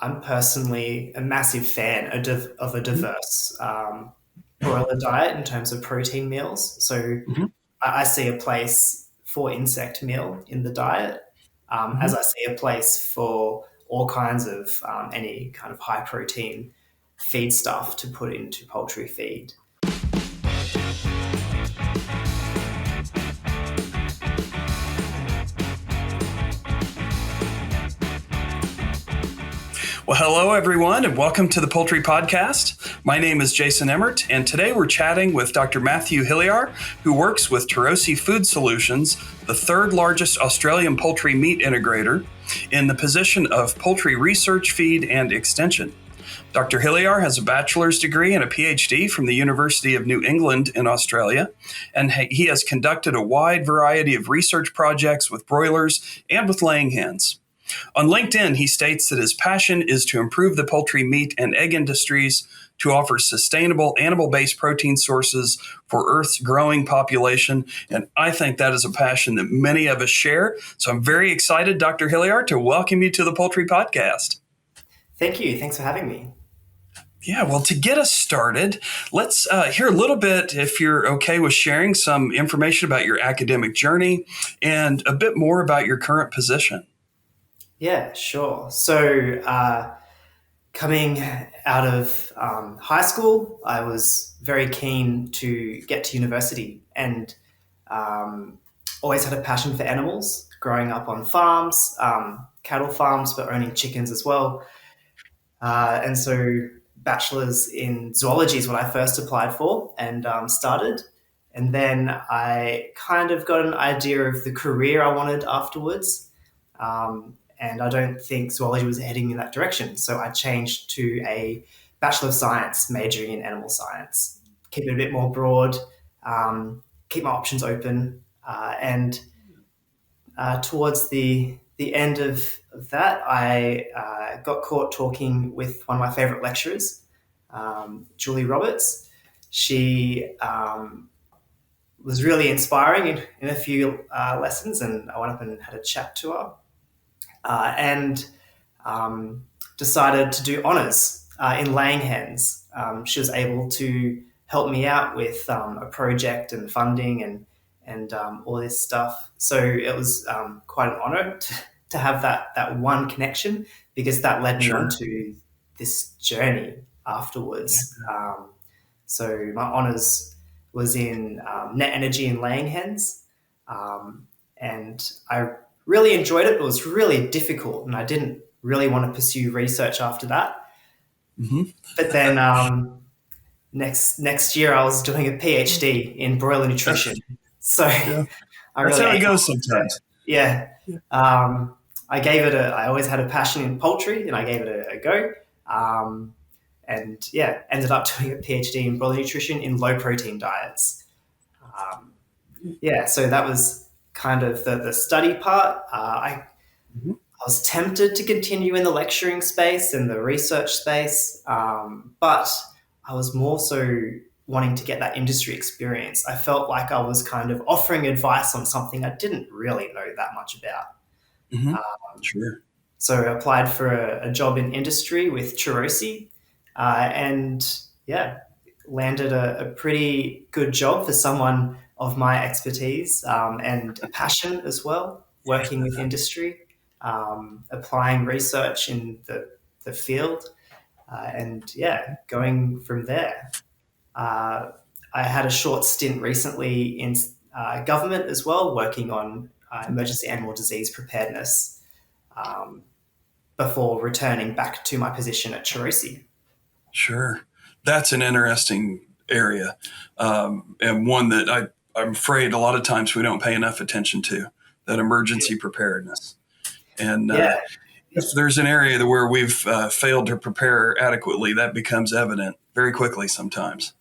I'm personally a massive fan of a diverse broiler diet in terms of protein meals. So Mm-hmm. I see a place for insect meal in the diet, Mm-hmm. as I see a place for all kinds of any kind of high protein feed stuff to put into poultry feed. Well, hello, everyone, and welcome to the Poultry Podcast. My name is Jason Emmert, and today we're chatting with Dr. Matthew Hilliar, who works with Tyrosi Food Solutions, the third largest Australian poultry meat integrator, in the position of Poultry Research, Feed, and Extension. Dr. Hilliar has a bachelor's degree and a PhD from the University of New England in Australia, and he has conducted a wide variety of research projects with broilers and with laying hens. On LinkedIn, he states that his passion is to improve the poultry, meat, and egg industries to offer sustainable animal-based protein sources for Earth's growing population. And I think that is a passion that many of us share. So I'm very excited, Dr. Hilliar, to welcome you to the Poultry Podcast. Thank you. Thanks for having me. Yeah, well, to get us started, let's hear a little bit, if you're okay with sharing some information about your academic journey and a bit more about your current position. Yeah, sure. So, coming out of high school, I was very keen to get to university and always had a passion for animals, growing up on farms, cattle farms, but owning chickens as well. And so, bachelor's in zoology is what I first applied for and started. And then I kind of got an idea of the career I wanted afterwards. And I don't think zoology was heading in that direction. So I changed to a Bachelor of Science majoring in animal science, keep it a bit more broad, keep my options open. And towards the end of that, I got caught talking with one of my favorite lecturers, Julie Roberts. She was really inspiring in a few lessons, and I went up and had a chat to her. And decided to do honours in laying hens. She was able to help me out with a project and funding and all this stuff. So it was quite an honour to have that one connection, because that led me Sure. on to this journey afterwards. So my honours was in net energy and laying hens, and I really enjoyed it, but it was really difficult, and I didn't really want to pursue research after that. Mm-hmm. But then next year, I was doing a PhD in broiler nutrition. So Yeah. I That's really how it aimed goes at it. sometimes. Yeah. I always had a passion in poultry, and I gave it a go. And yeah, ended up doing a PhD in broiler nutrition in low protein diets. So that was kind of the study part. Mhm. I was tempted to continue in the lecturing space and the research space, but I was more so wanting to get that industry experience. I felt like I was kind of offering advice on something I didn't really know that much about. Mm-hmm. Um, Sure. so I applied for a job in industry with Tyrosi, and landed a pretty good job for someone of my expertise and passion as well, working with industry, applying research in the field, going from there. Uh, I had a short stint recently in government as well, working on emergency animal disease preparedness, um, before returning back to my position at Tyrosi. Sure. That's an interesting area, and one that I'm afraid a lot of times we don't pay enough attention to, that emergency preparedness. And Yeah, if there's an area where we've failed to prepare adequately, that becomes evident very quickly sometimes.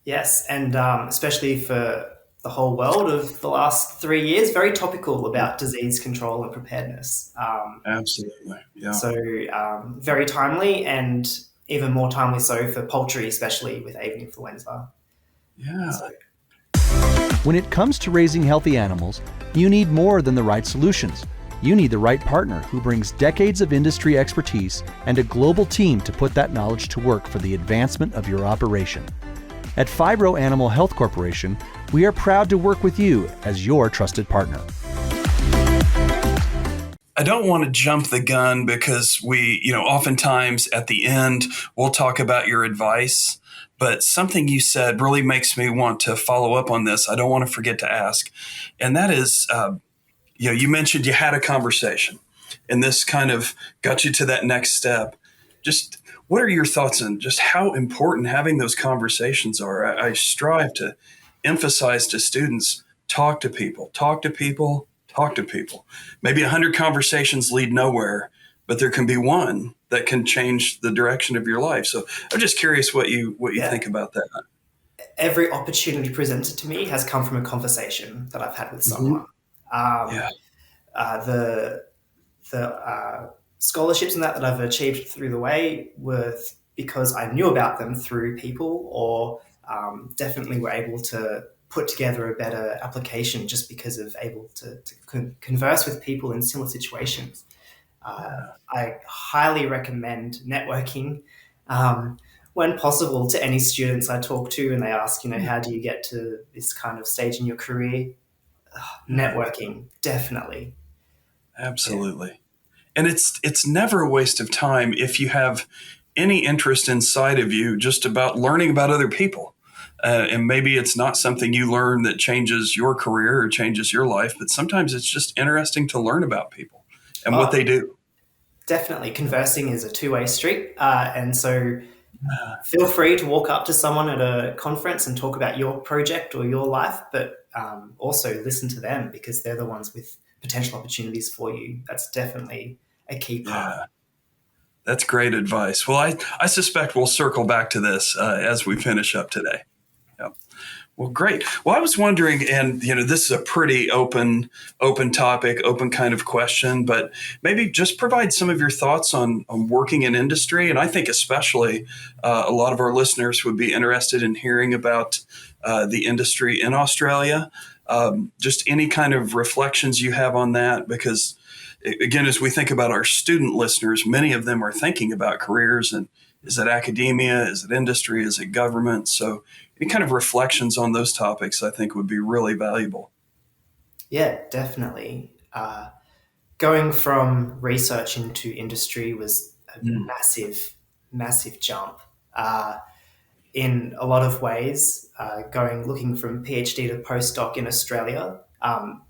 yes, and especially for the whole world of the last 3 years, very topical about disease control and preparedness. Absolutely. Yeah. So very timely, and even more timely so for poultry, especially with avian influenza. Yeah. So, When it comes to raising healthy animals, you need more than the right solutions. you need the right partner who brings decades of industry expertise and a global team to put that knowledge to work for the advancement of your operation. At Phibro Animal Health Corporation, we are proud to work with you as your trusted partner. I don't want to jump the gun because oftentimes at the end, we'll talk about your advice, but something you said really makes me want to follow up on this. I don't want to forget to ask. And that is, you mentioned you had a conversation and this kind of got you to that next step. Just what are your thoughts on just how important having those conversations are? I strive to emphasize to students, talk to people, talk to people, talk to people. Maybe 100 conversations lead nowhere, but there can be one that can change the direction of your life. So I'm just curious what you think about that. Every opportunity presented to me has come from a conversation that I've had with Mm-hmm. someone. Um, Yeah. the scholarships and that I've achieved through the way were because I knew about them through people, or definitely were able to put together a better application just because of able to converse with people in similar situations. I highly recommend networking when possible to any students I talk to, and they ask, how do you get to this kind of stage in your career? Yeah. Networking, definitely. Yeah. Absolutely. And it's never a waste of time if you have any interest inside of you just about learning about other people. And maybe it's not something you learn that changes your career or changes your life, but sometimes it's just interesting to learn about people and what Oh, they do. definitely. Conversing is a two-way street. And so Yeah. feel free to walk up to someone at a conference and talk about your project or your life, but also listen to them because they're the ones with potential opportunities for you. That's definitely a key part. Yeah. That's great advice. Well, I suspect we'll circle back to this as we finish up today. Yep. Well, great. Well, I was wondering, and this is a pretty open topic, open kind of question, but maybe just provide some of your thoughts on working in industry. And I think especially a lot of our listeners would be interested in hearing about the industry in Australia. Just any kind of reflections you have on that, because again, as we think about our student listeners, many of them are thinking about careers and is it academia? Is it industry? Is it government? So any kind of reflections on those topics, I think, would be really valuable. Yeah, definitely. Going from research into industry was a Mm. massive, massive jump. In a lot of ways, looking from PhD to postdoc in Australia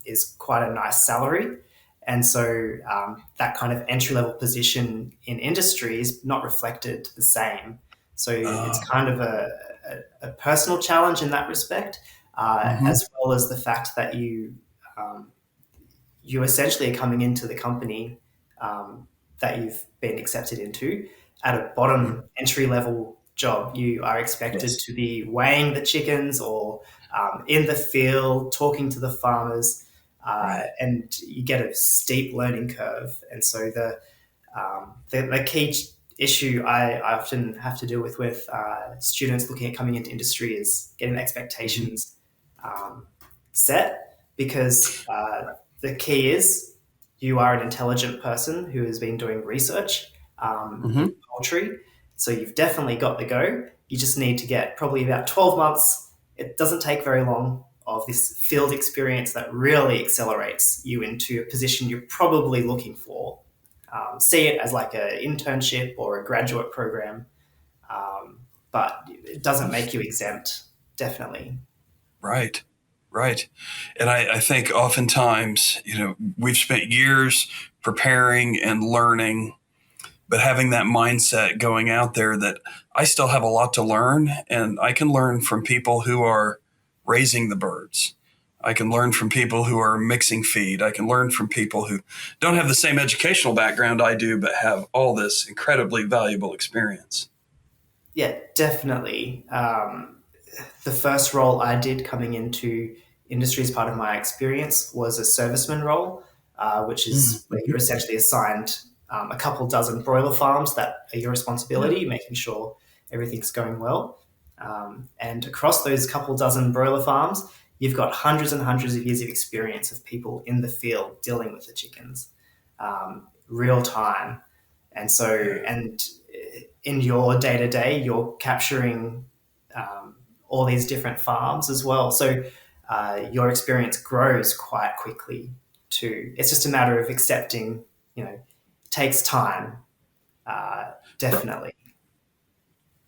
is quite a nice salary. And so that kind of entry level position in industry is not reflected the same. So it's Uh, kind of a personal challenge in that respect, mhm. as well as the fact that um, you essentially are coming into the company that you've been accepted into at a Mhm. bottom entry level job. You are expected Yes. to be weighing the chickens or in the field, talking to the farmers, Right. and you get a steep learning curve. And so the key issue I often have to deal with students looking at coming into industry is getting Mhm. expectations um, set, because the key is you are an intelligent person who has been doing research in Mhm. poultry. So you've definitely got the go. You just need to get probably about 12 months. It doesn't take very long of this field experience that really accelerates you into a position you're probably looking for. See it as like an internship or a graduate program, um, but it doesn't make you exempt, definitely. Right. Right. And I think oftentimes, we've spent years preparing and learning, but having that mindset going out there that I still have a lot to learn and I can learn from people who are raising the birds. I can learn from people who are mixing feed. I can learn from people who don't have the same educational background I do, but have all this incredibly valuable experience. Yeah, definitely. The first role I did coming into industry as part of my experience was a serviceman role, which is where Mm-hmm. you're essentially assigned a couple dozen broiler farms that are your Yeah. responsibility, making sure everything's going well. And across those couple dozen broiler farms, you've got hundreds and hundreds of years of experience of people in the field dealing with the chickens. real time. And so, and in your day to day, you're capturing all these different farms as well. So your experience grows quite quickly too. It's just a matter of accepting, it takes time, Right. definitely.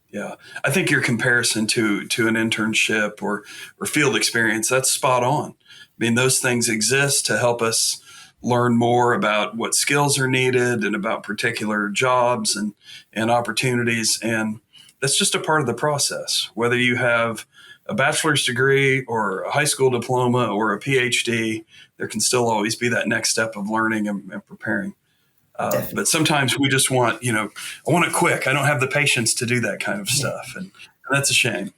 Yeah, I think your comparison to an internship or field experience, that's spot on. I mean, those things exist to help us learn more about what skills are needed and about particular jobs and opportunities. And that's just a part of the process. Whether you have a bachelor's degree or a high school diploma or a PhD, there can still always be that next step of learning and preparing. But Definitely. sometimes we just want, I want it quick. I don't have the patience to do that kind of stuff. And that's a shame.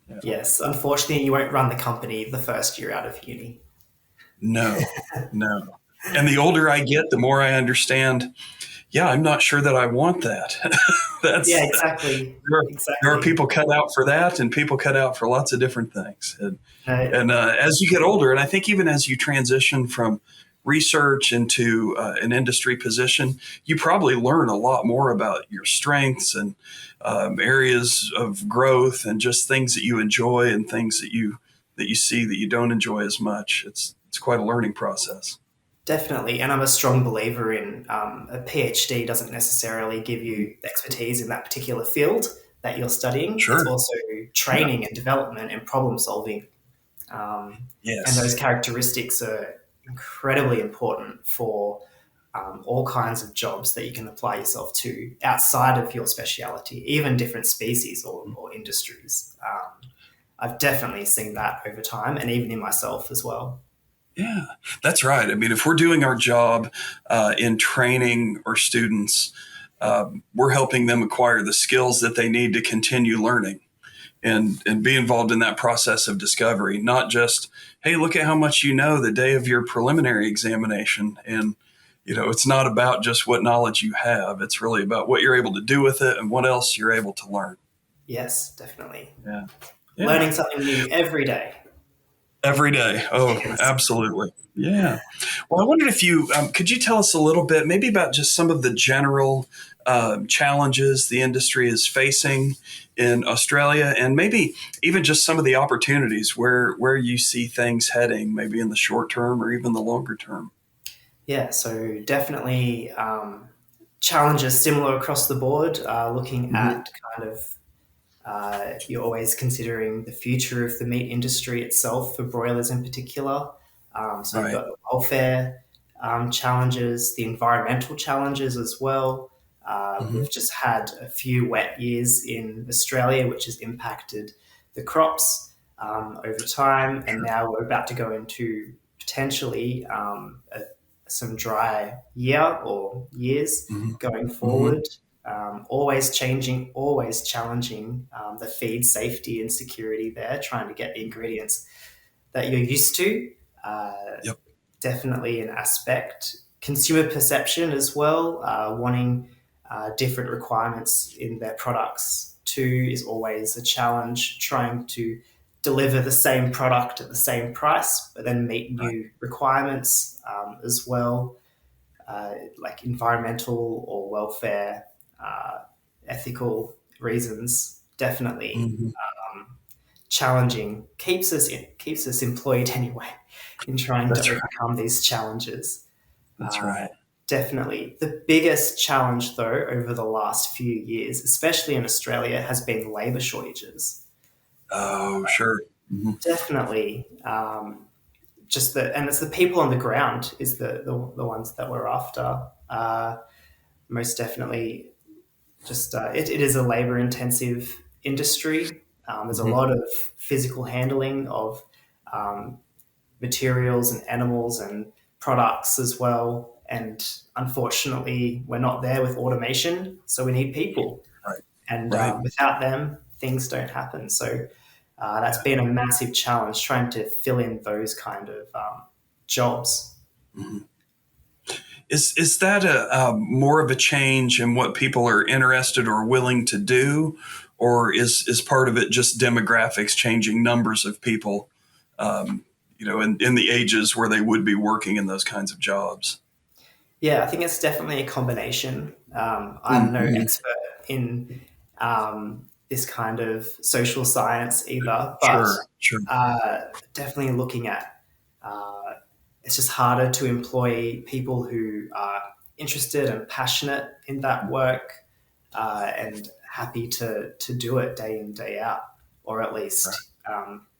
Yeah. Yes, unfortunately, you won't run the company the first year out of uni. No, no. And the older I get, the more I understand, yeah, I'm not sure that I want that. Yeah, That's exactly. there are Exactly. people cut out for that and people cut out for lots of different things. Uh, And as you get older, and I think even as you transition from research into an industry position, you probably learn a lot more about your strengths and areas of growth and just things that you enjoy and things that you see that you don't enjoy as much. It's quite a learning process. Definitely. And I'm a strong believer in a PhD doesn't necessarily give you expertise in that particular field that you're studying. It's Sure. also Yeah. training and development and problem solving. Um, and those Yes. characteristics are incredibly important for all kinds of jobs that you can apply yourself to outside of your speciality, even different species or industries. I've definitely seen that over time and even in myself as well. Yeah, that's right. I mean, if we're doing our job in training our students, we're helping them acquire the skills that they need to continue learning and be involved in that process of discovery, not just, hey, look at how much you know the day of your preliminary examination. And, it's not about just what knowledge you have. It's really about what you're able to do with it and what else you're able to learn. Yes, definitely. Yeah. Yeah. Learning something new every day. Every day. Oh, Yes. absolutely. Yeah. Well, I wondered if you could you tell us a little bit, maybe about just some of the general challenges the industry is facing in Australia, and maybe even just some of the opportunities where you see things heading, maybe in the short term or even the longer term. Yeah, so definitely challenges similar across the board. Looking Hmm. at kind of you're always considering the future of the meat industry itself for broilers in particular. So you've Right. got the welfare challenges, the environmental challenges as well. Hmm. We've just had a few wet years in Australia, which has impacted the crops over time, and Sure. now we're about to go into potentially some dry year or years Hmm. going Hmm. forward. Always changing, always challenging the feed safety and security there, trying to get the ingredients that you're used to. Uh, Yep. Definitely an aspect. Consumer perception as well, wanting different requirements in their products too is always a challenge. Trying to deliver the same product at the same price, but then meet Right. new requirements as well, like environmental or welfare, uh, ethical reasons. Definitely Hmm. challenging. Keeps us employed anyway in trying to That's right. overcome these challenges. That's Uh, right. Definitely. The biggest challenge, though, over the last few years, especially in Australia, has been labour shortages. Oh, sure. Hmm. Definitely. And it's the people on the ground is the ones that we're after. Most definitely, just it is a labour intensive industry. There's a Hmm. lot of physical handling of um, materials and animals and products as well. And unfortunately, we're not there with automation, so we need people. Right. And Right. without them, things don't happen. So that's Yeah. been a massive challenge trying to fill in those kind of jobs. Mhm. Is that a more of a change in what people are interested or willing to do, or is part of it just demographics changing numbers of people, in the ages where they would be working in those kinds of jobs? Yeah, I think it's definitely a combination. I'm no Mm-hmm. expert in this kind of social science either, but Sure, sure. uh, definitely looking at uh, it's just harder to employ people who are interested and passionate in that work and happy to do it day in, day out, or at Right. least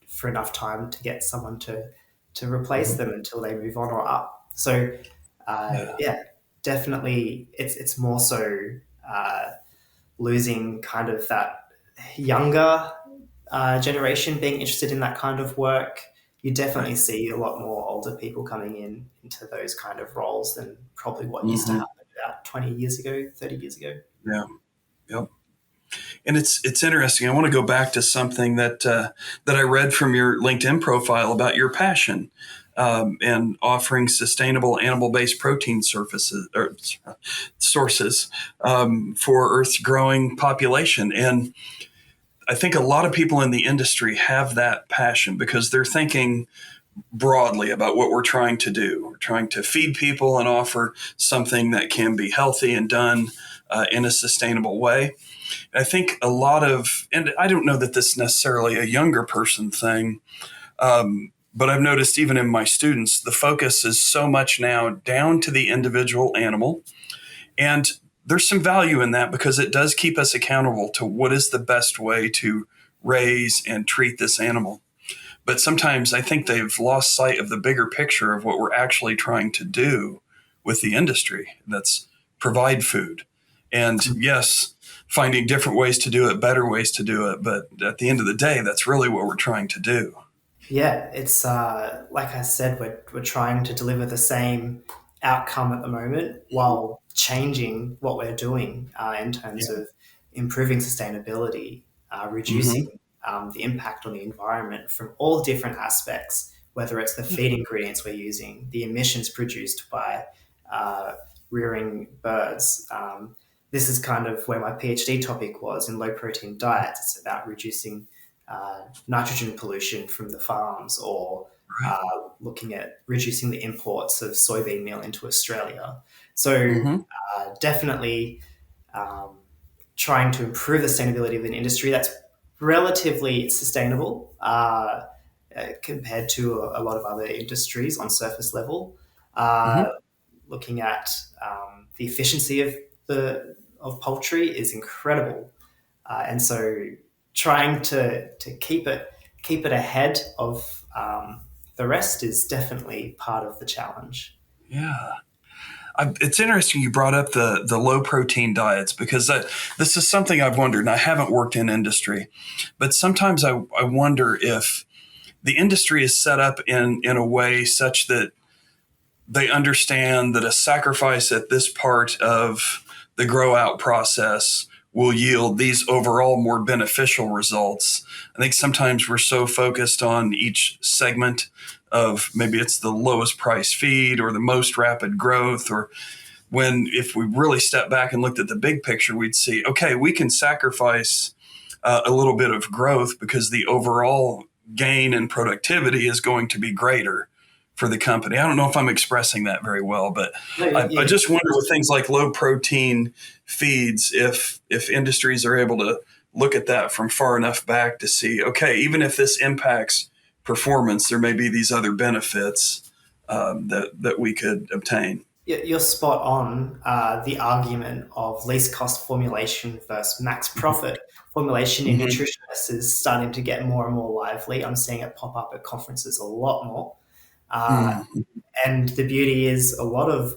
for enough time to get someone to replace them until they move on or up. So Yeah. yeah, definitely, it's more so uh, losing kind of that younger generation being interested in that kind of work. You Right. definitely see a lot more older people coming in into those kind of roles than probably what used to Mm-hmm. happen about 20 years ago, 30 years ago. Yeah. Yep. And it's interesting. I want to go back to something that I read from your LinkedIn profile about your passion, and offering sustainable animal-based protein surfaces or sources, for Earth's growing population. And I think a lot of people in the industry have that passion because they're thinking broadly about what we're trying to do. We're trying to feed people and offer something that can be healthy and done in a sustainable way. I think a lot of, and I don't know that this is necessarily a younger person thing, but I've noticed even in my students, the focus is so much now down to the individual animal. And there's some value in that because it does keep us accountable to what is the best way to raise and treat this animal. But sometimes I think they've lost sight of the bigger picture of what we're actually trying to do with the industry. That's provide food. And yes, finding different ways to do it, better ways to do it. But at the end of the day, that's really what we're trying to do. Yeah, it's like I said, we're trying to deliver the same outcome at the moment while changing what we're doing in terms Yeah. of improving sustainability, Mm-hmm. reducing the impact on the environment from all different aspects, whether it's the feed ingredients we're using, the emissions produced by uh, rearing birds. This is kind of where my PhD topic was in low protein diets. It's about reducing nitrogen pollution from the farms or Right. looking at reducing the imports of soybean meal into Australia. So, Mm-hmm. definitely um, trying to improve the sustainability of an industry that's relatively sustainable compared to a lot of other industries on surface level. Uh, Mm-hmm. Looking at the efficiency of poultry is incredible, and so trying to keep it ahead of the rest is definitely part of the challenge. Yeah. It's interesting you brought up the low protein diets because this is something I've wondered, and I haven't worked in industry, but sometimes I wonder if the industry is set up in a way such that they understand that a sacrifice at this part of the grow out process will yield these overall more beneficial results. I think sometimes we're so focused on each segment of maybe it's the lowest price feed or the most rapid growth, or when if we really step back and looked at the big picture, we'd see, okay, we can sacrifice a little bit of growth because the overall gain in productivity is going to be greater for the company. I don't know if I'm expressing that very well, but No, I just wonder with things like low protein feeds, if industries are able to look at that from far enough back to see, okay, even if this impacts performance, there may be these other benefits that we could obtain. you're spot on. The argument of least cost formulation versus max profit formulation in Mm-hmm. nutritionists is starting to get more and more lively. I'm seeing it pop up at conferences a lot more. Uh, Mm-hmm. and the beauty is a lot of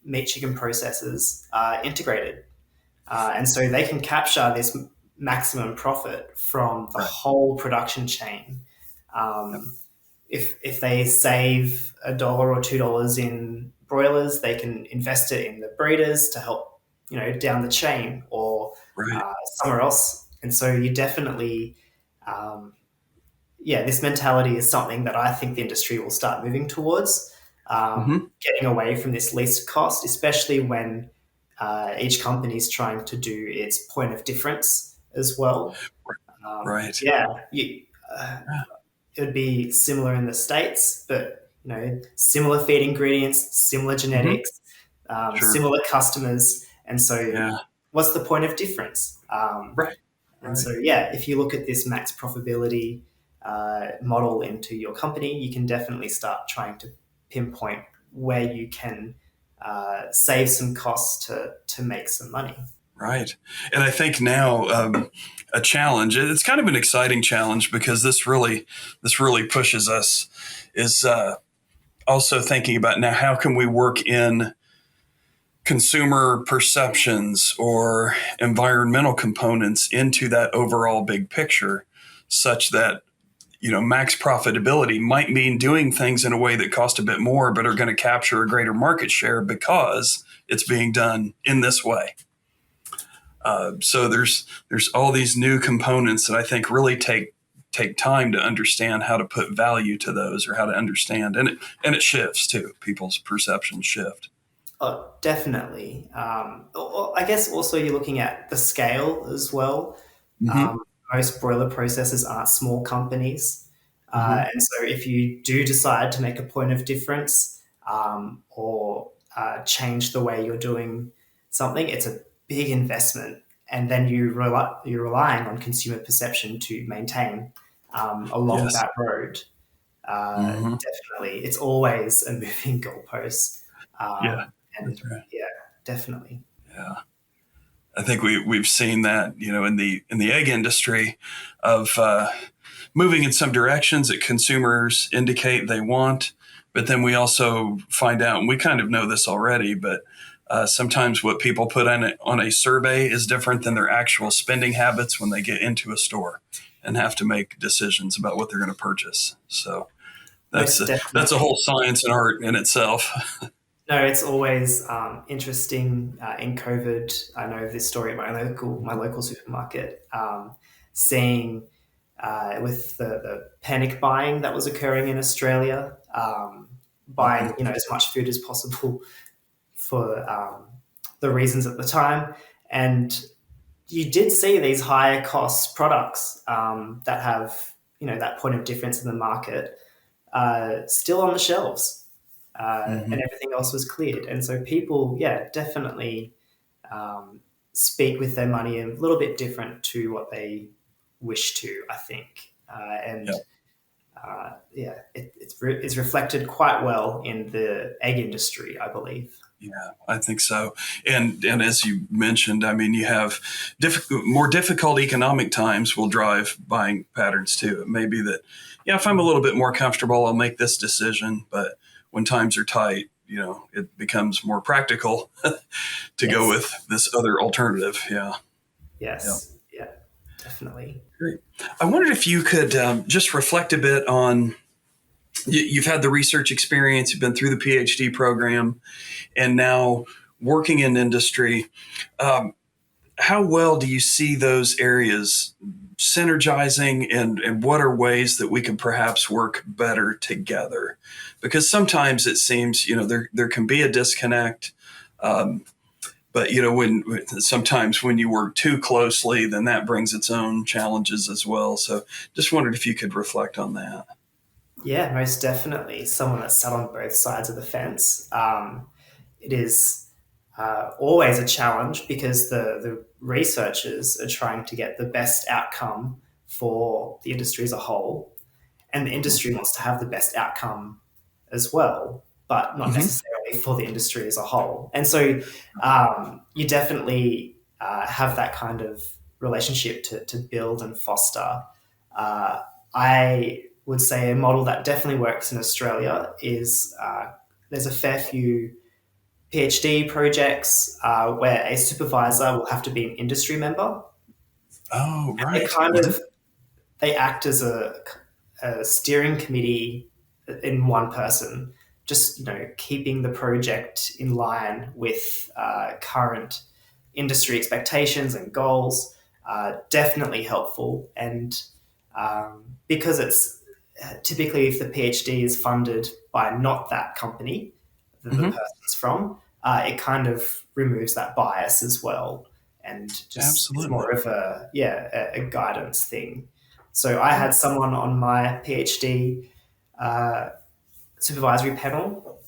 meat chicken processors are integrated. And so they can capture this maximum profit from the Right. whole production chain. Yep. Um, if they save $1 or $2 in broilers, they can invest it in the breeders to help down the chain or Right. somewhere else. And so you definitely, um, yeah, this mentality is something that I think the industry will start moving towards, Mm-hmm. getting away from this least cost, especially when each company is trying to do its point of difference as well. Right. Yeah, it would be similar in the States, but similar feed ingredients, similar Mm-hmm. genetics, Sure. similar customers. And so, Yeah. what's the point of difference? Right. And Right. so, yeah, if you look at this max profitability model into your company, you can definitely start trying to pinpoint where you can save some costs to make some money. Right. And I think now a challenge, it's kind of an exciting challenge because this really pushes us is also thinking about now how can we work in consumer perceptions or environmental components into that overall big picture such that max profitability might mean doing things in a way that cost a bit more but are going to capture a greater market share because it's being done in this way. So there's all these new components that I think really take time to understand how to put value to those or how to understand, and it shifts too. People's perceptions shift. Oh, definitely. I guess also you're looking at the scale as well. Hmm. Most broiler processors aren't small companies. Hmm. And so if you do decide to make a point of difference or change the way you're doing something, it's a big investment. And then you're relying on consumer perception to maintain along Yes. that road. Hmm. Definitely. It's always a moving goalpost. Yeah. And That's right. yeah, definitely. Yeah. I think we've seen that in the egg industry of moving in some directions that consumers indicate they want, but then we also find out, and we kind of know this already, but sometimes what people put on a survey is different than their actual spending habits when they get into a store and have to make decisions about what they're going to purchase. So that's Most that's a whole definitely. science and art in itself. No, it's always interesting. In COVID, I know this story at my local supermarket, seeing with the panic buying that was occurring in Australia, buying Hmm. as much food as possible for the reasons at the time, and you did see these higher cost products that have that point of difference in the market still on the shelves, and Hmm. everything else was cleared. And so people, yeah, definitely um, speak with their money a little bit different to what they wish to, I think. And yeah, it's reflected quite well in the egg industry, I believe. Yeah, I think so. And as you mentioned, I mean, you have more difficult economic times will drive buying patterns too. It may be that, yeah, if I'm a little bit more comfortable, I'll make this decision. But when times are tight, it becomes more practical to go Yes, with this other alternative. Yeah, yeah. yes, yeah, definitely. Great. I wondered if you could just reflect a bit on you've had the research experience, you've been through the PhD program, and now working in industry. Um, how well do you see those areas synergizing, and what are ways that we can perhaps work better together? Because sometimes it seems, there can be a disconnect. Um, but sometimes when you work too closely, then that brings its own challenges as well. So just wondered if you could reflect on that. Yeah, most definitely. Someone that's sat on both sides of the fence. It is always a challenge because the researchers are trying to get the best outcome for the industry as a whole, and the industry wants to have the best outcome as well, but not Mm-hmm. necessarily for the industry as a whole. And so you definitely have that kind of relationship to build and foster. I would say a model that definitely works in Australia is there's a fair few PhD projects where a supervisor will have to be an industry member. Oh, They right. kind Mhm. of they act as a steering committee in one person, just keeping the project in line with current industry expectations and goals. Definitely helpful, and because it's typically if the PhD is funded by not that company that the Mhm. person's from, it kind of removes that bias as well, and just it's Absolutely. more of a guidance thing. So I Yeah. had someone on my PhD uh, supervisory panel.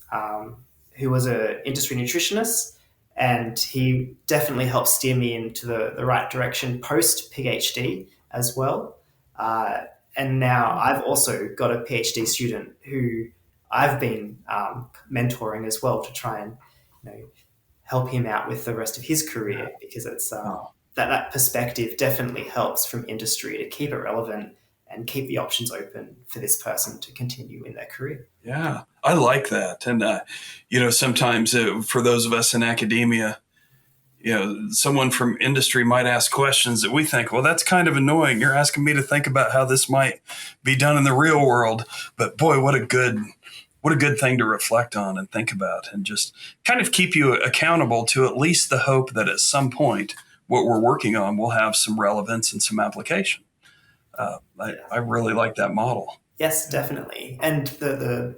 who was an industry nutritionist, and he definitely helped steer me into the right direction post PhD as well. Uh, and now I've also got a PhD student who I've been mentoring as well to try and help him out with the rest of his career, because it's Oh, that perspective definitely helps from industry to keep it relevant and keep the options open for this person to continue in their career. yeah, I like that. And, sometimes for those of us in academia, someone from industry might ask questions that we think, well, that's kind of annoying. You're asking me to think about how this might be done in the real world. But boy, what a good thing to reflect on and think about, and just kind of keep you accountable to at least the hope that at some point what we're working on will have some relevance and some application. I really like that model. Yes, definitely. And the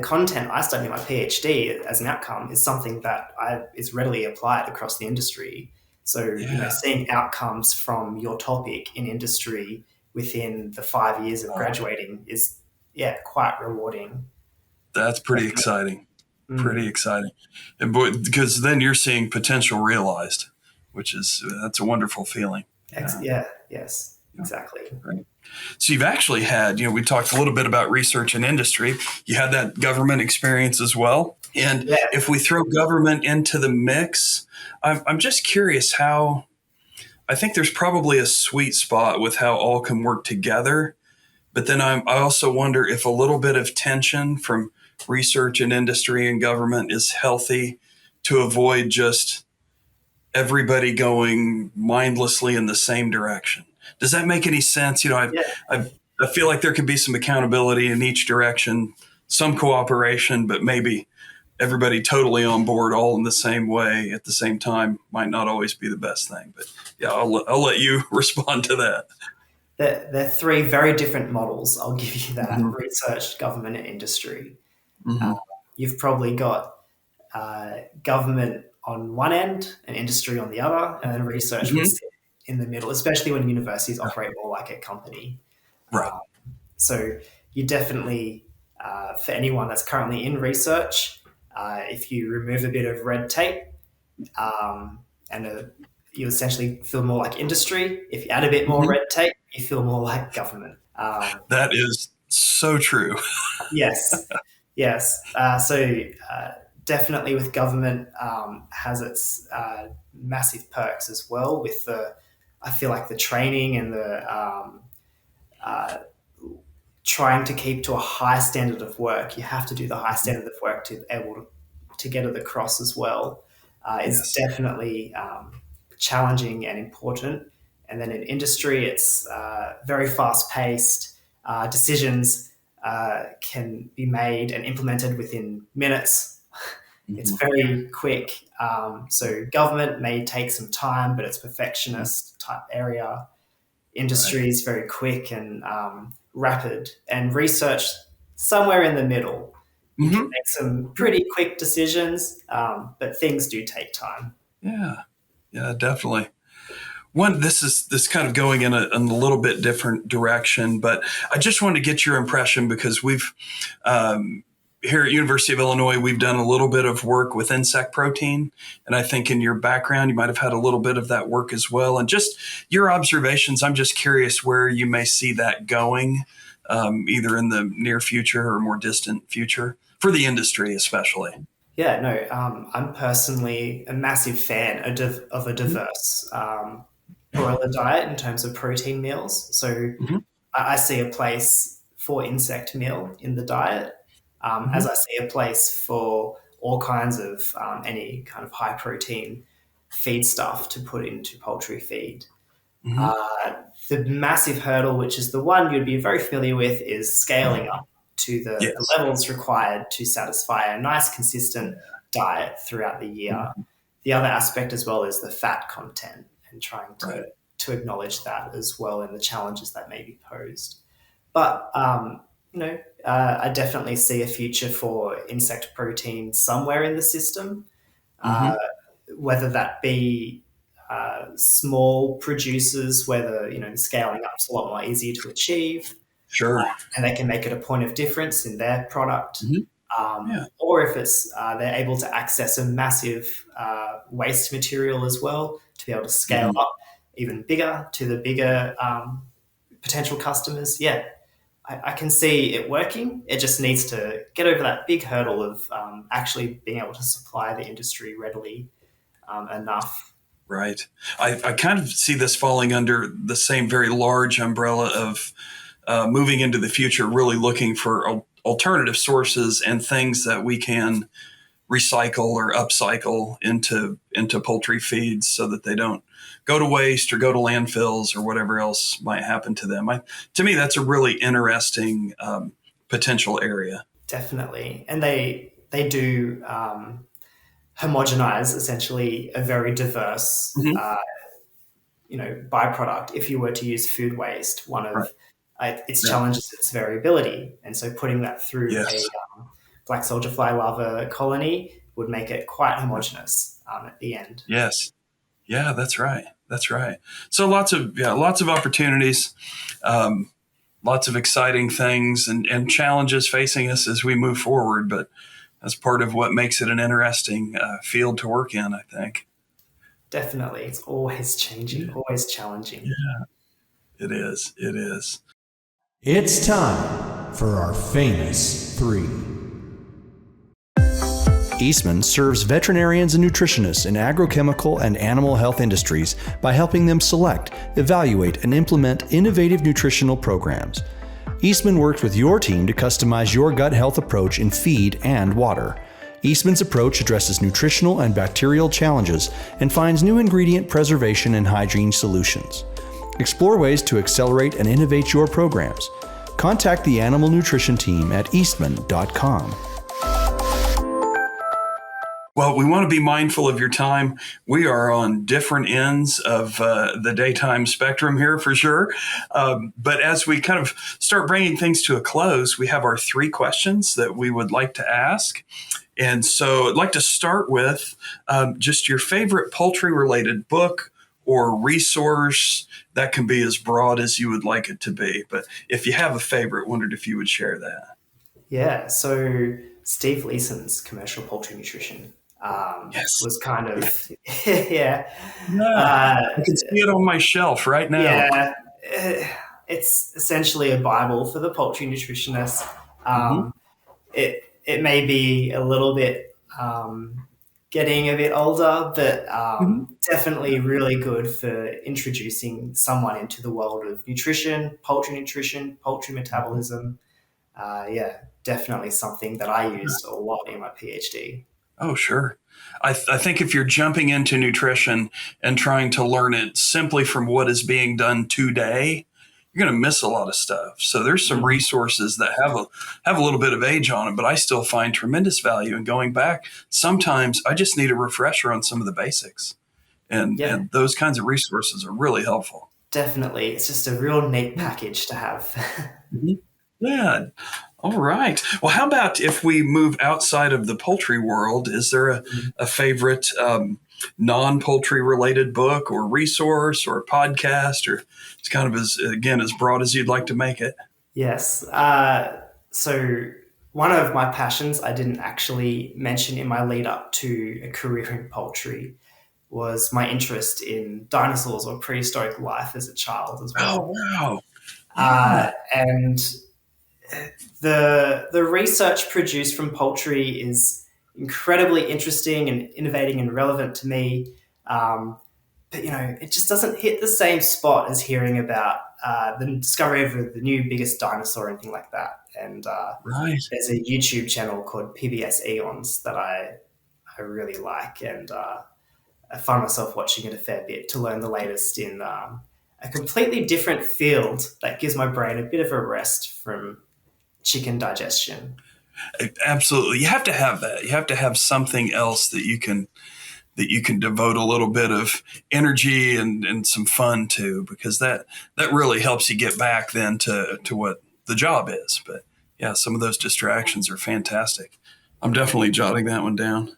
content I study in my PhD as an outcome is something that is readily applied across the industry. So, Yeah. seeing outcomes from your topic in industry within the 5 years of Oh, graduating is, yeah, quite rewarding. that's pretty Definitely. exciting. Pretty Mm. exciting. And boy, because then you're seeing potential realized, which is that's a wonderful feeling. Yeah. Yeah, yes, Yeah. exactly. Right. So you've actually had, we talked a little bit about research and industry. You had that government experience as well. And Yeah, if we throw government into the mix, I'm just curious how, I think there's probably a sweet spot with how all can work together. But then I also wonder if a little bit of tension from research and industry and government is healthy to avoid just everybody going mindlessly in the same direction. Does that make any sense? yeah. I feel like there could be some accountability in each direction, some cooperation, but maybe everybody totally on board all in the same way at the same time might not always be the best thing. But yeah, I'll let you respond to that. They're three very different models. I'll give you that: Mm-hmm. research, government, and industry. Uh, Mm-hmm. you've probably got government on one end and industry on the other, and then research would Mm-hmm. sit in the middle, especially when universities operate more like a company. Right. Um, so you definitely, for anyone that's currently in research, if you remove a bit of red tape, and you essentially feel more like industry. If you add a bit more Mm-hmm. red tape, you feel more like government. That is so true. Yes, yes. Definitely with government has its massive perks as well. With I feel like the training and the uh, trying to keep to a high standard of work. You have to do the high standard of work to be able to get it across as well. Is Yes. definitely challenging and important. And then in industry, it's very fast paced. Decisions can be made and implemented within minutes. It's Mm-hmm. very quick. So government may take some time, but it's Mm-hmm. perfectionist type area. Right. Industry is very quick and rapid, and research somewhere in the middle. You can Mm-hmm. make some Yeah. pretty quick decisions, but things do take time. Yeah. Yeah. Definitely. One, this kind of going in a little bit different direction, but I just wanted to get your impression because we've um, here at University of Illinois we've done a little bit of work with insect protein, and I think in your background you might have had a little bit of that work as well. And just your observations, I'm just curious where you may see that going, either in the near future or more distant future for the industry, especially. Yeah, no, I'm personally a massive fan of a Mm-hmm. diverse broiler diet in terms of protein meals. So Mm-hmm. I see a place for insect meal in the diet, Mm-hmm. as I see a place for all kinds of any kind of high protein feed stuff to put into poultry feed. Mm-hmm. Uh, the massive hurdle, which is the one you'd be very familiar with, is scaling up to the Yes. levels required to satisfy a nice, consistent diet throughout the year. Mhm. The other aspect as well is the fat content and trying Right. to acknowledge that as well and the challenges that may be posed. But I definitely see a future for insect protein somewhere in the system, uh, Mm-hmm. whether that be small producers, whether the scaling up is a lot more easier to achieve, Sure. and they can make it a point of difference in their product. Yeah. or if it's they're able to access a massive waste material as well to be able to scale Mhm. up even bigger to the bigger potential customers. Yeah, I can see it working. It just needs to get over that big hurdle of actually being able to supply the industry readily enough. Right. I kind of see this falling under the same very large umbrella of moving into the future, really looking for alternative sources and things that we can recycle or upcycle into poultry feeds so that they don't go to waste or go to landfills or whatever else might happen to them. To me, that's a really interesting potential area. Definitely, and they do homogenize essentially a very diverse Hmm. byproduct. If you were to use food waste, one Right. of its Yeah. challenges its variability, and so putting that through a Yes. black soldier fly larva colony would make it quite homogeneous at the end. Yes. Yeah, that's right. That's right. So lots of opportunities, um, lots of exciting things and challenges facing us as we move forward. But that's part of what makes it an interesting field to work in, I think. Definitely, it's always changing, Yeah, always challenging. yeah, it is. It is. It's time for our famous three. Eastman serves veterinarians and nutritionists in agrochemical and animal health industries by helping them select, evaluate, and implement innovative nutritional programs. Eastman works with your team to customize your gut health approach in feed and water. Eastman's approach addresses nutritional and bacterial challenges and finds new ingredient preservation and hygiene solutions. Explore ways to accelerate and innovate your programs. Contact the animal nutrition team at eastman.com. Well, we want to be mindful of your time. We are on different ends of the daytime spectrum here for sure. But as we kind of start bringing things to a close, we have our three questions that we would like to ask. And so I'd like to start with just your favorite poultry related book or resource. That can be as broad as you would like it to be. But if you have a favorite, wondered if you would share that. Yeah, so Steve Leeson's Commercial Poultry Nutrition Yes. was kind of, yeah, Yeah. uh, I can see it on my shelf right now. yeah, it's essentially a Bible for the poultry nutritionist. Hmm. It may be a little bit getting a bit older, but Hmm. definitely really good for introducing someone into the world of nutrition, poultry metabolism. Yeah, definitely something that I used a lot in my PhD. Oh, sure. I think if you're jumping into nutrition and trying to learn it simply from what is being done today, you're going to miss a lot of stuff. So there's some Mhm. resources that have a little bit of age on it, but I still find tremendous value in going back. Sometimes I just need a refresher on some of the basics, Yeah, and those kinds of resources are really helpful. definitely. It's just a real neat Yeah. package to have. Mhm. Yeah. All right. Well, how about if we move outside of the poultry world? Is there a favorite non poultry related book or resource or podcast, or it's kind of as broad as you'd like to make it? Yes. So one of my passions I didn't actually mention in my lead up to a career in poultry was my interest in dinosaurs or prehistoric life as a child as Oh, well. wow. Yeah. And the research produced from poultry is incredibly interesting and innovating and relevant to me. But it just doesn't hit the same spot as hearing about the discovery of the new biggest dinosaur or anything like that. And Right. there's a YouTube channel called PBS Eons that I really like, and I find myself watching it a fair bit to learn the latest in a completely different field that gives my brain a bit of a rest from chicken digestion. Absolutely. You have to have that. You have to have something else that you can devote a little bit of energy and some fun to, because that really helps you get back then to what the job is. But yeah, some of those distractions are fantastic. I'm definitely jotting that one down.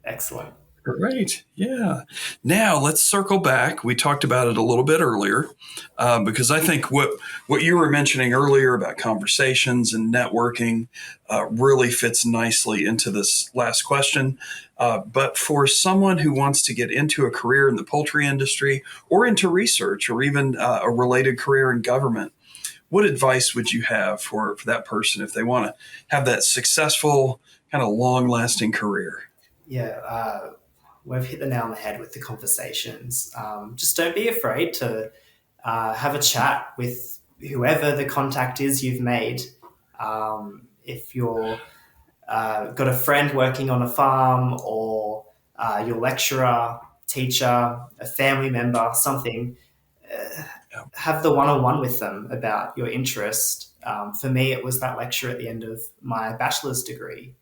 Excellent. Great. Yeah. Now let's circle back. We talked about it a little bit earlier, because I think what you were mentioning earlier about conversations and networking really fits nicely into this last question. But for someone who wants to get into a career in the poultry industry or into research or even a related career in government, what advice would you have for that person if they want to have that successful, kind of long lasting career? Yeah, we've hit the nail on the head with the conversations. Just don't be afraid to have a chat with whoever the contact is you've made. If you're got a friend working on a farm, or your lecturer, teacher, a family member, something, Yeah. have the one-on-one with them about your interest. For me, it was that lecture at the end of my bachelor's degree.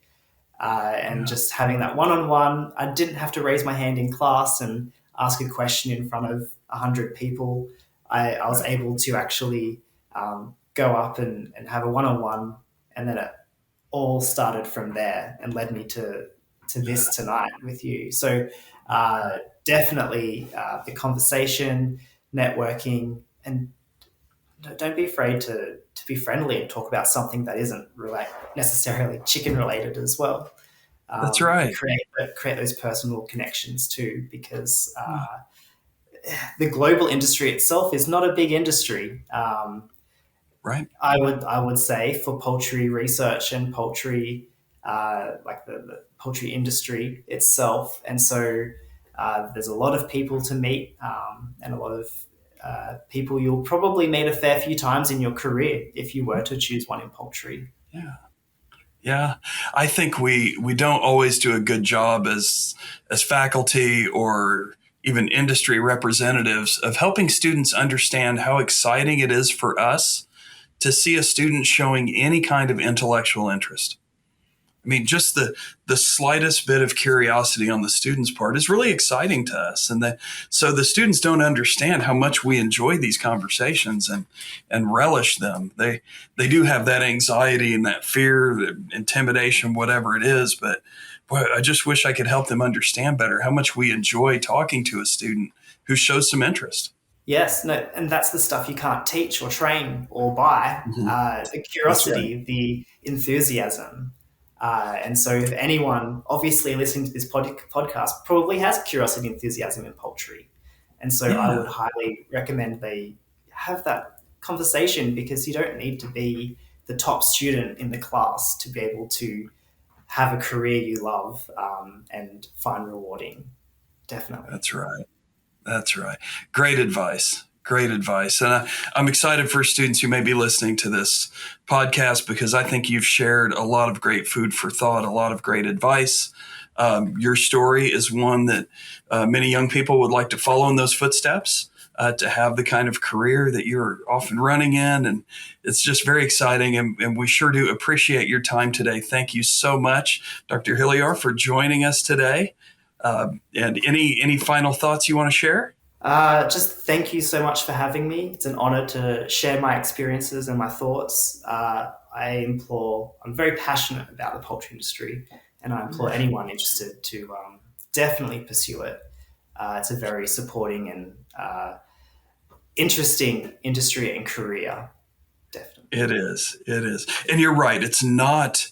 And Yeah. just having that one-on-one, I didn't have to raise my hand in class and ask a question in front of 100 people. I was Right. able to actually go up and have a one-on-one, and then it all started from there and led me to Yeah. this tonight with you. So definitely the conversation, networking, and don't be afraid to be friendly and talk about something that isn't necessarily chicken related as well. That's And right. create those personal connections too, because Yeah. the global industry itself is not a big industry. Right. I would say for poultry research and poultry, like the poultry industry itself, and so there's a lot of people to meet, and a lot of people you'll probably meet a fair few times in your career if you were to choose one in poultry. Yeah. Yeah. I think we don't always do a good job as faculty or even industry representatives of helping students understand how exciting it is for us to see a student showing any kind of intellectual interest. I mean, just the slightest bit of curiosity on the student's part is really exciting to us, and so the students don't understand how much we enjoy these conversations and relish them. They do have that anxiety and that fear, the intimidation, whatever it is. But boy, I just wish I could help them understand better how much we enjoy talking to a student who shows some interest. Yes, no, and that's the stuff you can't teach or train or buy. Mhm. The That's right. curiosity, the enthusiasm. And so, if anyone obviously listening to this podcast probably has curiosity, enthusiasm in poultry, and so I Yeah, would highly recommend they have that conversation, because you don't need to be the top student in the class to be able to have a career you love, and find rewarding. Definitely. that's right. That's right. Great advice. Great advice. And I'm excited for students who may be listening to this podcast, because I think you've shared a lot of great food for thought, a lot of great advice. Your story is one that many young people would like to follow in those footsteps, to have the kind of career that you're often running in. And it's just very exciting. And we sure do appreciate your time today. Thank you so much, Dr. Hilliar, for joining us today. And any final thoughts you want to share? Just thank you so much for having me. It's an honor to share my experiences and my thoughts. I'm very passionate about the poultry industry, and I implore anyone interested to definitely pursue it. It's a very supporting and interesting industry and career, definitely. It is. It is. And you're right. It's not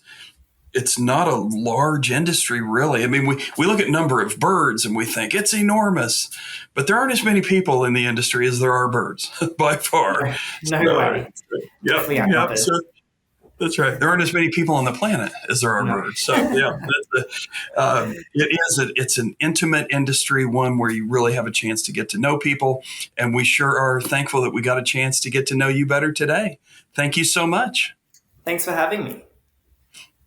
a large industry, really. I mean, we look at number of birds and we think it's enormous, but there aren't as many people in the industry as there are birds by far. No So, way. yep, Definitely yep. outnumbered. So that's right. There aren't as many people on the planet as there are No. birds. So yeah, it's an intimate industry, one where you really have a chance to get to know people, and we sure are thankful that we got a chance to get to know you better today. Thank you so much. Thanks for having me.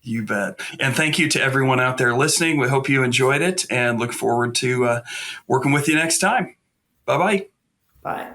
You bet. And thank you to everyone out there listening. We hope you enjoyed it and look forward to working with you next time. Bye bye. Bye.